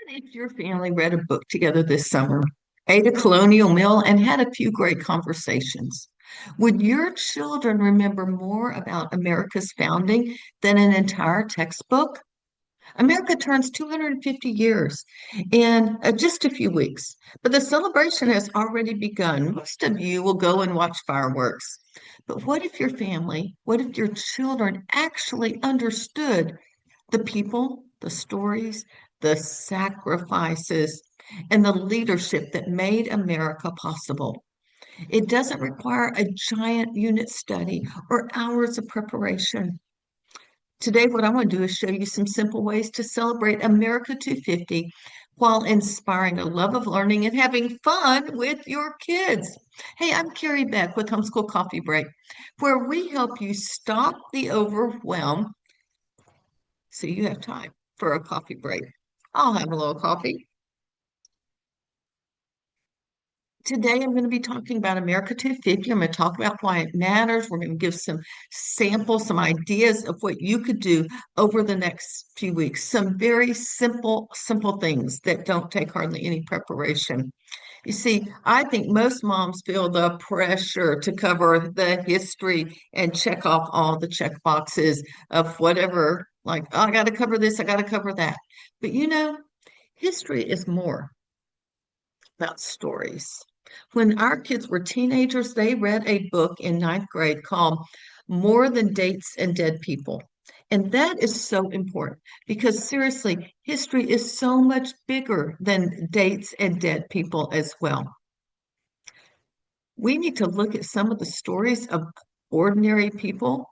If your family read a book together this summer, ate a colonial meal, and had a few great conversations, would your children remember more about America's founding than an entire textbook? America turns 250 years in just a few weeks, but the celebration has already begun. Most of you will go and watch fireworks. But what if your family, what if your children actually understood the people, the stories, the sacrifices, and the leadership that made America possible? It doesn't require a giant unit study or hours of preparation. Today, what I want to do is show you some simple ways to celebrate America 250 while inspiring a love of learning and having fun with your kids. Hey, I'm Carrie Beck with Homeschool Coffee Break, where we help you stop the overwhelm so you have time for a coffee break. I'll have a little coffee. Today, I'm going to be talking about America 250. I'm going to talk about why it matters. We're going to give some samples, some ideas of what you could do over the next few weeks. Some very simple things that don't take hardly any preparation. You see, I think most moms feel the pressure to cover the history and check off all the check boxes of whatever, like, oh, I got to cover this, I got to cover that. But history is more about stories. When our kids were teenagers, they read a book in ninth grade called More Than Dates and Dead People. And that is so important because seriously, history is so much bigger than dates and dead people as well. We need to look at some of the stories of ordinary people.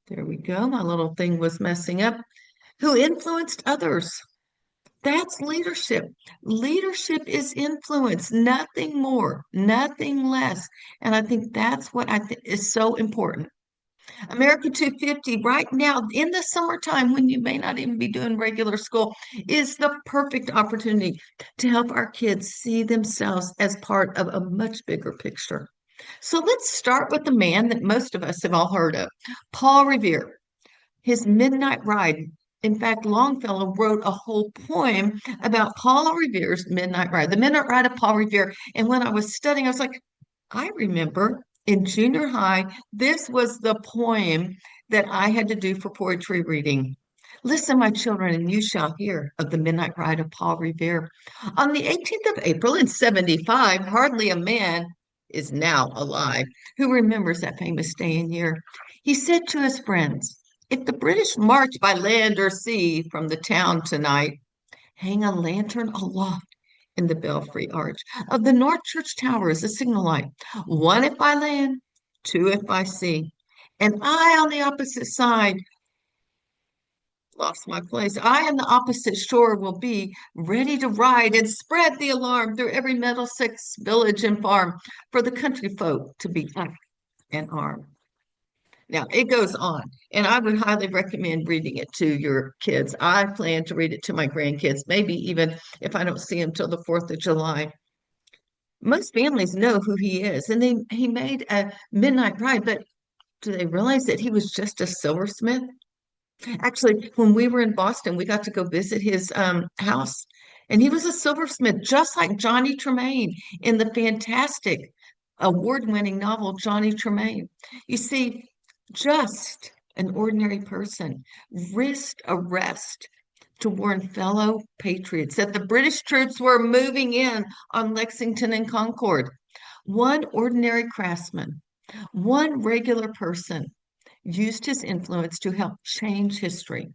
There we go. My little thing was messing up. Who influenced others. That's leadership. Leadership is influence, nothing more, nothing less. And I think that's what I think is so important. America 250, right now in the summertime, when you may not even be doing regular school, is the perfect opportunity to help our kids see themselves as part of a much bigger picture. So let's start with the man that most of us have all heard of, Paul Revere. His Midnight Ride. In fact, Longfellow wrote a whole poem about Paul Revere's Midnight Ride, the Midnight Ride of Paul Revere. And when I was studying, I was like, I remember in junior high, this was the poem that I had to do for poetry reading. Listen, my children, and you shall hear of the Midnight Ride of Paul Revere. On the 18th of April in 75, hardly a man is now alive who remembers that famous day and year. He said to his friends, if the British march by land or sea from the town tonight, hang a lantern aloft in the belfry arch of the North Church Tower as a signal light. One if by land, two if by sea. And I on the opposite side, lost my place. I on the opposite shore will be ready to ride and spread the alarm through every Middlesex village and farm for the country folk to be up and armed. Now, it goes on, and I would highly recommend reading it to your kids. I plan to read it to my grandkids, maybe even if I don't see them till the 4th of July. Most families know who he is, and he made a midnight ride, but do they realize that he was just a silversmith? Actually, when we were in Boston, we got to go visit his house, and he was a silversmith, just like Johnny Tremain in the fantastic award-winning novel Johnny Tremain. You see, just an ordinary person risked arrest to warn fellow patriots that the British troops were moving in on Lexington and Concord. One ordinary craftsman, one regular person used his influence to help change history.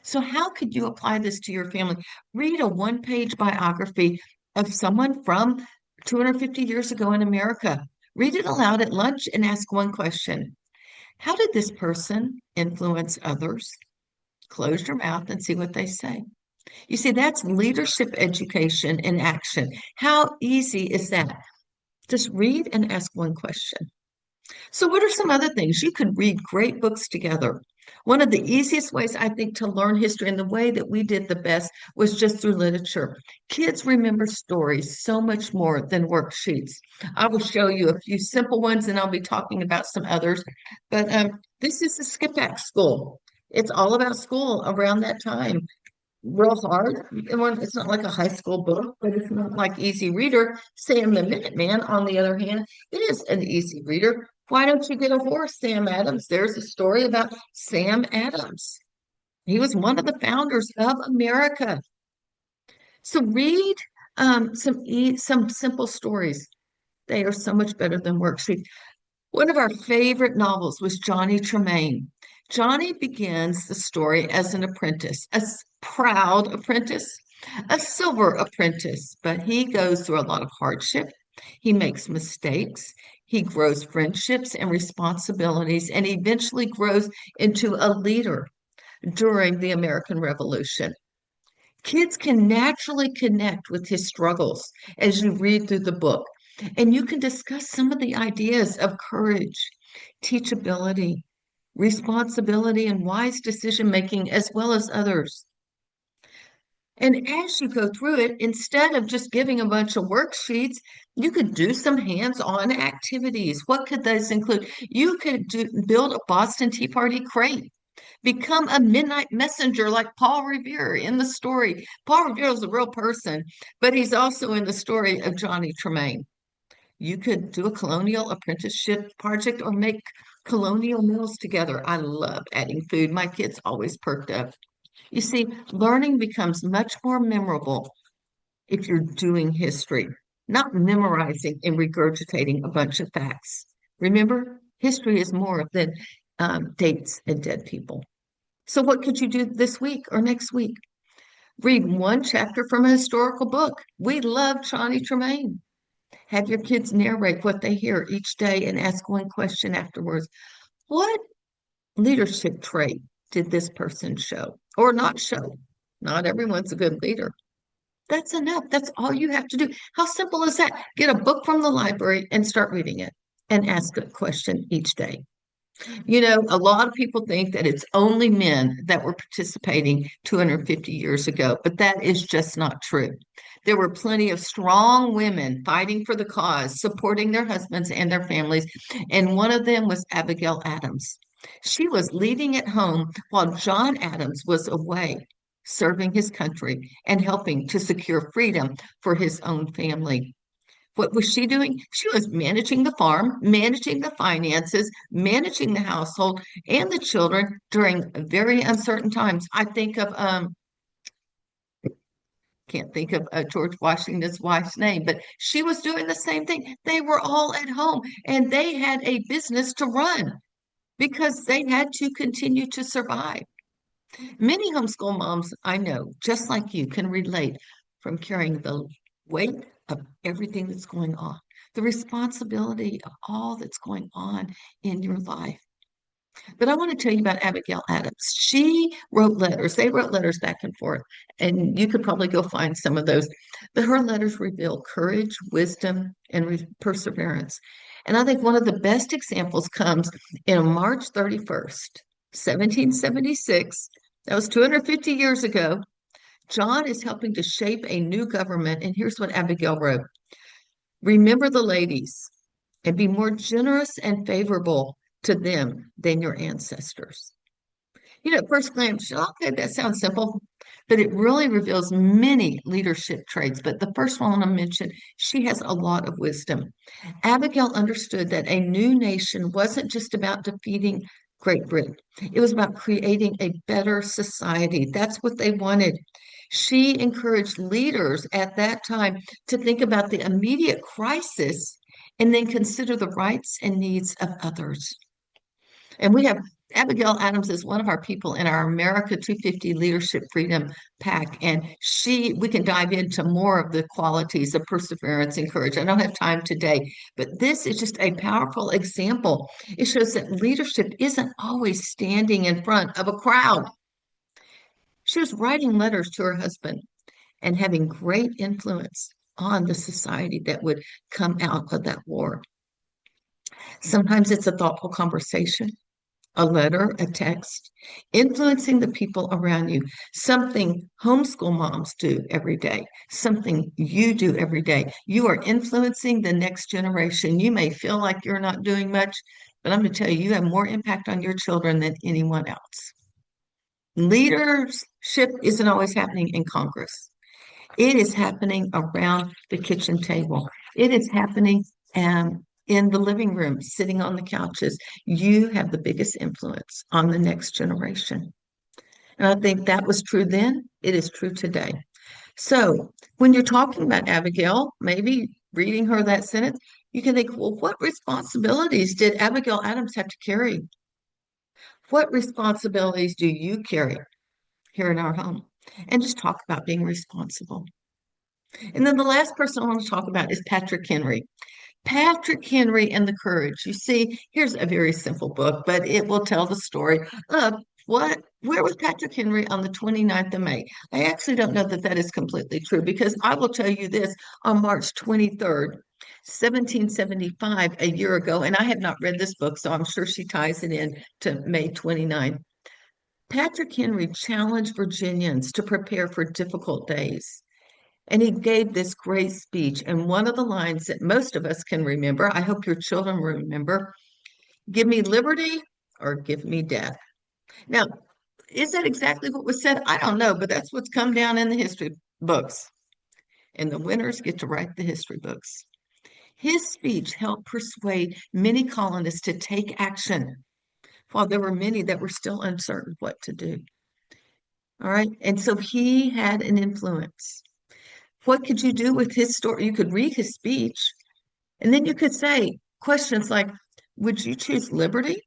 So, how could you apply this to your family? Read a one-page biography of someone from 250 years ago in America. Read it aloud at lunch and ask one question. How did this person influence others? Close your mouth and see what they say. You see, that's leadership education in action. How easy is that? Just read and ask one question. So, what are some other things? You could read great books together. One of the easiest ways I think to learn history and the way that we did the best was just through literature. Kids remember stories so much more than worksheets. I will show you a few simple ones and I'll be talking about some others. But this is the Skip Back School. It's all about school around that time. real hard. It's not like a high school book, but it's not like easy reader. Sam the Minuteman, on the other hand, it is an easy reader. Why don't you get a horse, Sam Adams? There's a story about Sam Adams. He was one of the founders of America. So read some simple stories. They are so much better than worksheets. One of our favorite novels was Johnny Tremain. Johnny begins the story as an apprentice, proud apprentice, a silver apprentice, but he goes through a lot of hardship. He makes mistakes. He grows friendships and responsibilities, and eventually grows into a leader during the American Revolution. Kids can naturally connect with his struggles as you read through the book, and you can discuss some of the ideas of courage, teachability, responsibility, and wise decision making, as well as others. And as you go through it, instead of just giving a bunch of worksheets, you could do some hands-on activities. What could those include? You could build a Boston Tea Party crate. Become a midnight messenger like Paul Revere in the story. Paul Revere is a real person, but he's also in the story of Johnny Tremain. You could do a colonial apprenticeship project or make colonial meals together. I love adding food. My kids always perked up. You see, learning becomes much more memorable if you're doing history, not memorizing and regurgitating a bunch of facts. Remember, history is more than dates and dead people. So, what could you do this week or next week? Read one chapter from a historical book. We love Johnny Tremain. Have your kids narrate what they hear each day and ask one question afterwards. What leadership trait did this person show or not show? Not everyone's a good leader. That's enough. That's all you have to do. How simple is that? Get a book from the library and start reading it and ask a question each day. You know, a lot of people think that it's only men that were participating 250 years ago, but that is just not true. There were plenty of strong women fighting for the cause, supporting their husbands and their families, and one of them was Abigail Adams. She was leading at home while John Adams was away, serving his country and helping to secure freedom for his own family. What was she doing? She was managing the farm, managing the finances, managing the household and the children during very uncertain times. I think of can't think of George Washington's wife's name, but she was doing the same thing. They were all at home and they had a business to run because they had to continue to survive. Many homeschool moms I know, just like you, can relate from carrying the weight of everything that's going on, the responsibility of all that's going on in your life. But I want to tell you about Abigail Adams. She wrote letters. They wrote letters back and forth, and you could probably go find some of those. But her letters reveal courage, wisdom, and perseverance. And I think one of the best examples comes in March 31st, 1776. That was 250 years ago. John is helping to shape a new government. And here's what Abigail wrote: Remember the ladies and be more generous and favorable to them than your ancestors. You know, at first glance, okay, that sounds simple, but it really reveals many leadership traits. But the first one I mentioned, she has a lot of wisdom. Abigail understood that a new nation wasn't just about defeating Great Britain, it was about creating a better society. That's what they wanted. She encouraged leaders at that time to think about the immediate crisis and then consider the rights and needs of others. And we have Abigail Adams is one of our people in our America 250 Leadership Freedom Pack. And we can dive into more of the qualities of perseverance and courage. I don't have time today, but this is just a powerful example. It shows that leadership isn't always standing in front of a crowd. She was writing letters to her husband and having great influence on the society that would come out of that war. Sometimes it's a thoughtful conversation, a letter, a text, influencing the people around you, something homeschool moms do every day, something you do every day. You are influencing the next generation. You may feel like you're not doing much, but I'm going to tell you, you have more impact on your children than anyone else. Leadership isn't always happening in Congress. It is happening around the kitchen table. It is happening in the living room, sitting on the couches. You have the biggest influence on the next generation. And I think that was true then. It is true today. So when you're talking about Abigail, maybe reading her that sentence, you can think, well, what responsibilities did Abigail Adams have to carry? What responsibilities do you carry here in our home? And just talk about being responsible. And then the last person I want to talk about is Patrick Henry. Patrick Henry and the Courage. You see, here's a very simple book, but it will tell the story of where was Patrick Henry on the 29th of May? I actually don't know that that is completely true because I will tell you this on March 23rd, 1775, a year ago, and I have not read this book, so I'm sure she ties it in to May 29th. Patrick Henry challenged Virginians to prepare for difficult days. And he gave this great speech. And one of the lines that most of us can remember, I hope your children remember, give me liberty or give me death. Now, is that exactly what was said? I don't know, but that's what's come down in the history books. And the winners get to write the history books. His speech helped persuade many colonists to take action, while there were many that were still uncertain what to do. All right. And so he had an influence. What could you do with his story? You could read his speech, and then you could say questions like, would you choose liberty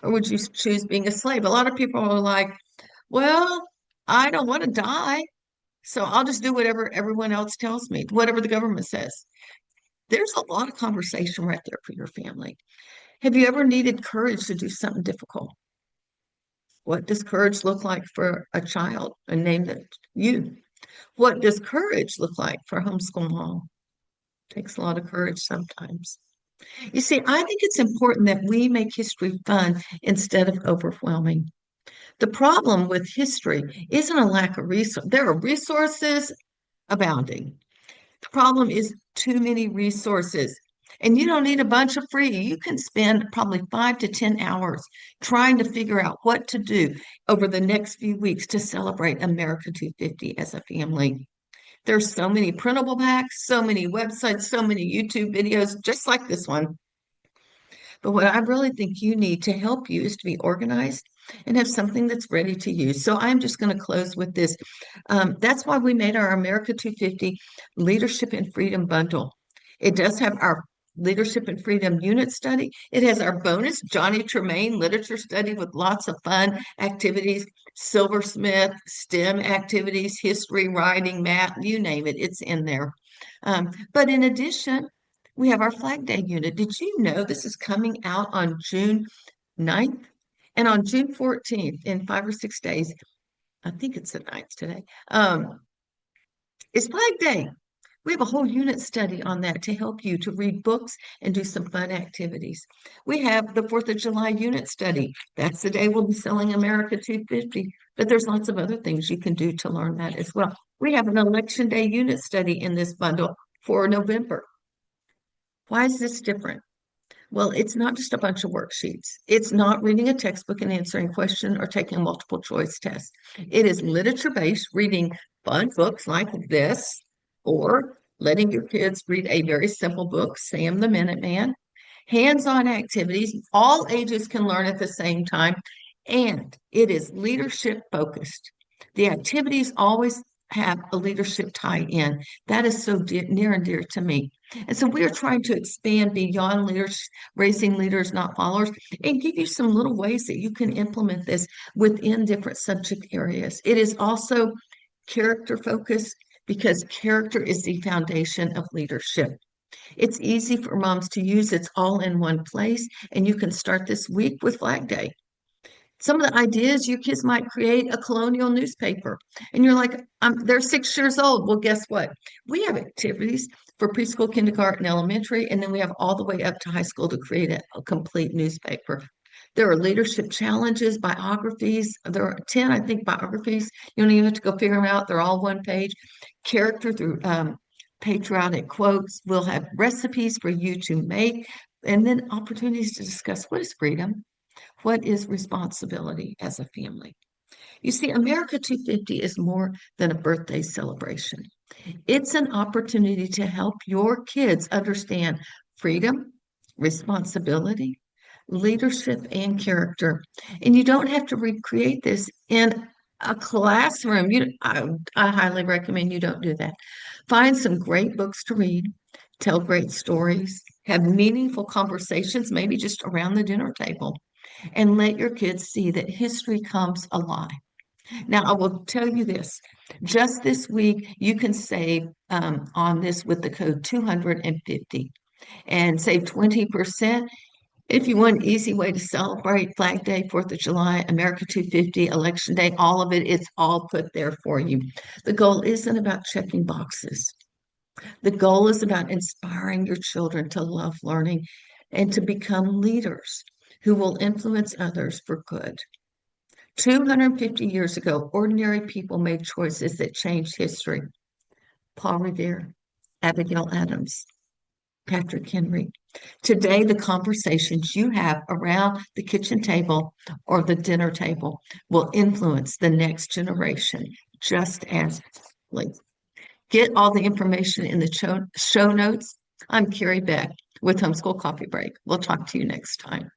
or would you choose being a slave? A lot of people are like, well, I don't want to die, so I'll just do whatever everyone else tells me, whatever the government says. There's a lot of conversation right there for your family. Have you ever needed courage to do something difficult? What does courage look like for a child? A name that you. What does courage look like for a homeschool mom? Takes a lot of courage sometimes. You see, I think it's important that we make history fun instead of overwhelming. The problem with history isn't a lack of resources. There are resources abounding. The problem is too many resources. And you don't need a bunch of free. You can spend probably 5 to 10 hours trying to figure out what to do over the next few weeks to celebrate America 250 as a family. There's so many printable packs, so many websites, so many YouTube videos, just like this one. But what I really think you need to help you is to be organized and have something that's ready to use. So I'm just going to close with this. That's why we made our America 250 Leadership and Freedom Bundle. It does have our Leadership and Freedom Unit Study. It has our bonus Johnny Tremaine Literature Study with lots of fun activities, Silversmith, STEM activities, history, writing, math, you name it, it's in there. But in addition, we have our Flag Day unit. Did you know this is coming out on June 9th? And on June 14th, in 5 or 6 days, I think it's the 9th today, it's Flag Day. We have a whole unit study on that to help you to read books and do some fun activities. We have the 4th of July unit study. That's the day we'll be selling America 250, but there's lots of other things you can do to learn that as well. We have an Election Day unit study in this bundle for November. Why is this different? Well, it's not just a bunch of worksheets. It's not reading a textbook and answering questions or taking a multiple choice test. It is literature-based, reading fun books like this, or letting your kids read a very simple book, Sam the Minuteman, hands-on activities. All ages can learn at the same time, and it is leadership focused. The activities always have a leadership tie in. That is so near and dear to me. And so we are trying to expand beyond leaders, raising leaders, not followers, and give you some little ways that you can implement this within different subject areas. It is also character focused because character is the foundation of leadership. It's easy for moms to use. It's all in one place, and you can start this week with Flag Day. Some of the ideas your kids might create a colonial newspaper, and you're like, they're 6 years old. Well, guess what? We have activities for preschool, kindergarten, elementary, and then we have all the way up to high school to create a complete newspaper. There are leadership challenges, biographies. There are 10, I think, biographies. You don't even have to go figure them out. They're all one page. Character through patriotic quotes. We'll have recipes for you to make, and then opportunities to discuss what is freedom, what is responsibility as a family. You see, America 250 is more than a birthday celebration. It's an opportunity to help your kids understand freedom, responsibility, leadership, and character. And you don't have to recreate this in a classroom. I highly recommend you don't do that. Find some great books to read, tell great stories, have meaningful conversations, maybe just around the dinner table, and let your kids see that history comes alive. Now, I will tell you this. Just this week, you can save on this with the code 250 and save 20%. If you want an easy way to celebrate Flag Day, 4th of July, America 250, Election Day, all of it, it's all put there for you. The goal isn't about checking boxes. The goal is about inspiring your children to love learning and to become leaders who will influence others for good. 250 years ago, ordinary people made choices that changed history. Paul Revere, Abigail Adams, Patrick Henry. Today, the conversations you have around the kitchen table or the dinner table will influence the next generation just as like get all the information in the show notes. I'm Carrie Beck with Homeschool Coffee Break. We'll talk to you next time.